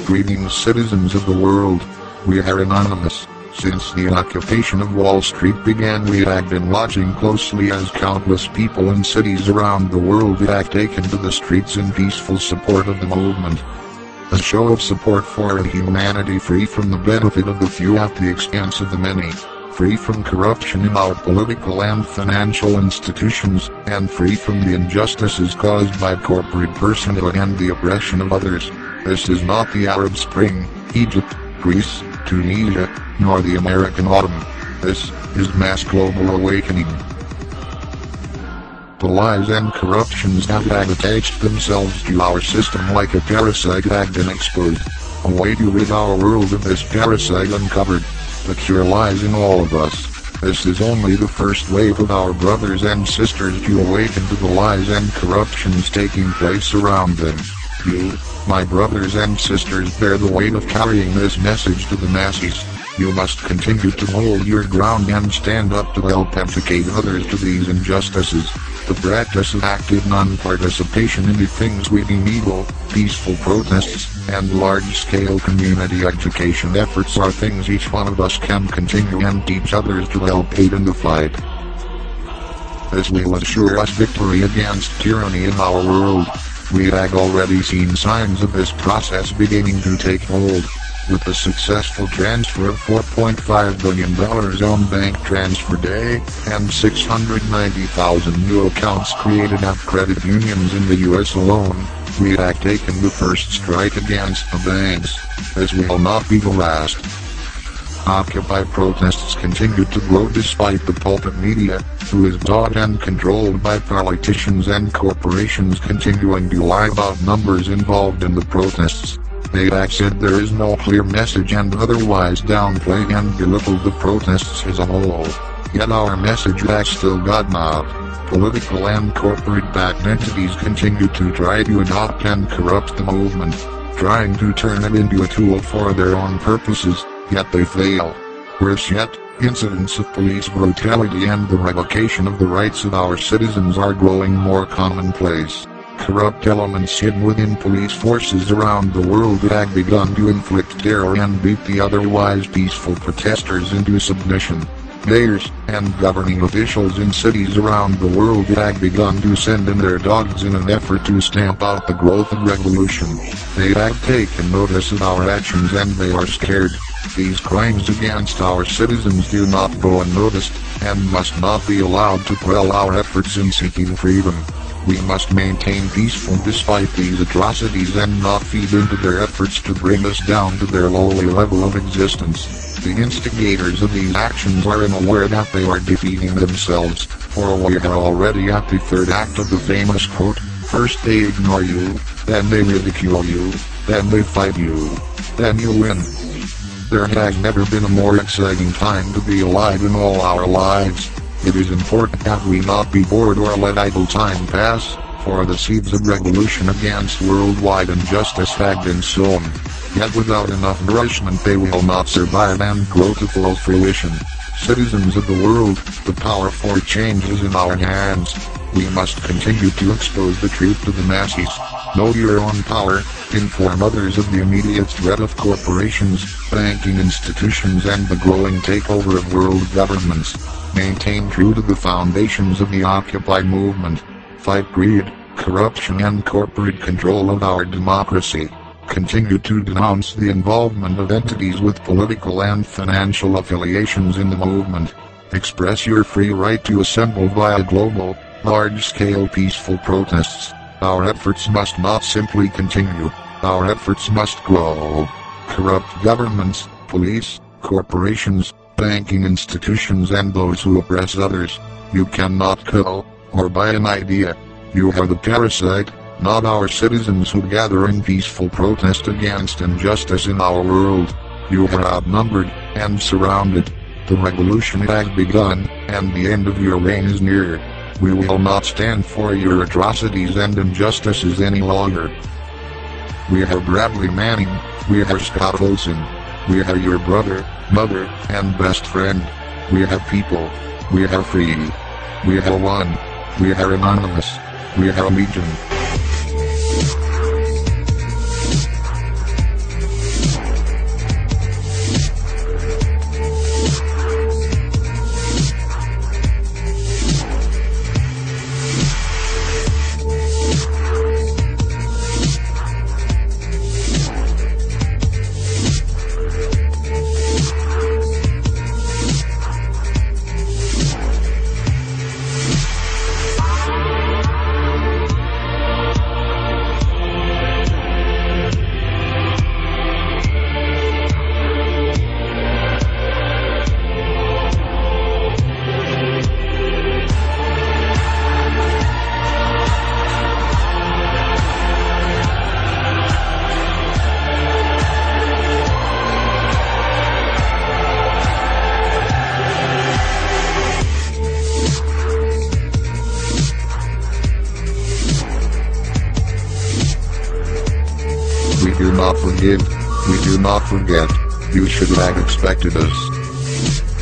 Greetings, citizens of the world. We are anonymous. Since the occupation of Wall Street began, we have been watching closely as countless people in cities around the world have taken to the streets in peaceful support of the movement. A show of support for a humanity free from the benefit of the few at the expense of the many, free from corruption in our political and financial institutions, and free from the injustices caused by corporate personhood and the oppression of others. This is not the Arab Spring, Egypt, Greece, Tunisia, nor the American Autumn. This is mass global awakening. The lies and corruptions have attached themselves to our system like a parasite have been exposed. A way to rid our world of this parasite uncovered. The cure lies in all of us. This is only the first wave of our brothers and sisters to awaken to the lies and corruptions taking place around them. You, my brothers and sisters, bear the weight of carrying this message to the masses. You must continue to hold your ground and stand up to help educate others to these injustices. The practice of active non-participation in the things we deem evil, peaceful protests, and large-scale community education efforts are things each one of us can continue and teach others to help aid in the fight. This will assure us victory against tyranny in our world. We have already seen signs of this process beginning to take hold. With the successful transfer of $4.5 billion on bank transfer day, and 690,000 new accounts created at credit unions in the US alone, we have taken the first strike against the banks. This will not be the last. Occupy protests continue to grow despite the pulpit media, who is bought and controlled by politicians and corporations continuing to lie about numbers involved in the protests. They have said there is no clear message and otherwise downplay and belittle the protests as a whole. Yet our message has still gotten out. Political and corporate-backed entities continue to try to adopt and corrupt the movement, trying to turn it into a tool for their own purposes, yet they fail. Worse yet, incidents of police brutality and the revocation of the rights of our citizens are growing more commonplace. Corrupt elements hidden within police forces around the world have begun to inflict terror and beat the otherwise peaceful protesters into submission. Mayors and governing officials in cities around the world have begun to send in their dogs in an effort to stamp out the growth of revolution. They have taken notice of our actions and they are scared. These crimes against our citizens do not go unnoticed, and must not be allowed to quell our efforts in seeking freedom. We must maintain peaceful despite these atrocities and not feed into their efforts to bring us down to their lowly level of existence. The instigators of these actions are unaware that they are defeating themselves, for we are already at the third act of the famous quote, first they ignore you, then they ridicule you, then they fight you, then you win. There has never been a more exciting time to be alive in all our lives. It is important that we not be bored or let idle time pass, for the seeds of revolution against worldwide injustice have been sown. Yet without enough nourishment they will not survive and grow to full fruition. Citizens of the world, the power for change is in our hands. We must continue to expose the truth to the masses. Know your own power, inform others of the immediate threat of corporations, banking institutions and the growing takeover of world governments. Maintain true to the foundations of the Occupy movement. Fight greed, corruption and corporate control of our democracy. Continue to denounce the involvement of entities with political and financial affiliations in the movement. Express your free right to assemble via global, large-scale peaceful protests. Our efforts must not simply continue, our efforts must grow. Corrupt governments, police, corporations, banking institutions and those who oppress others. You cannot kill, or buy an idea. You are the parasite, not our citizens who gather in peaceful protest against injustice in our world. You are outnumbered, and surrounded. The revolution has begun, and the end of your reign is near. We will not stand for your atrocities and injustices any longer. We are Bradley Manning, we are Scott Olson. We are your brother, mother, and best friend. We are people. We are free. We are one. We are anonymous. We are legion. do not forgive. We do not forget. You should have expected us.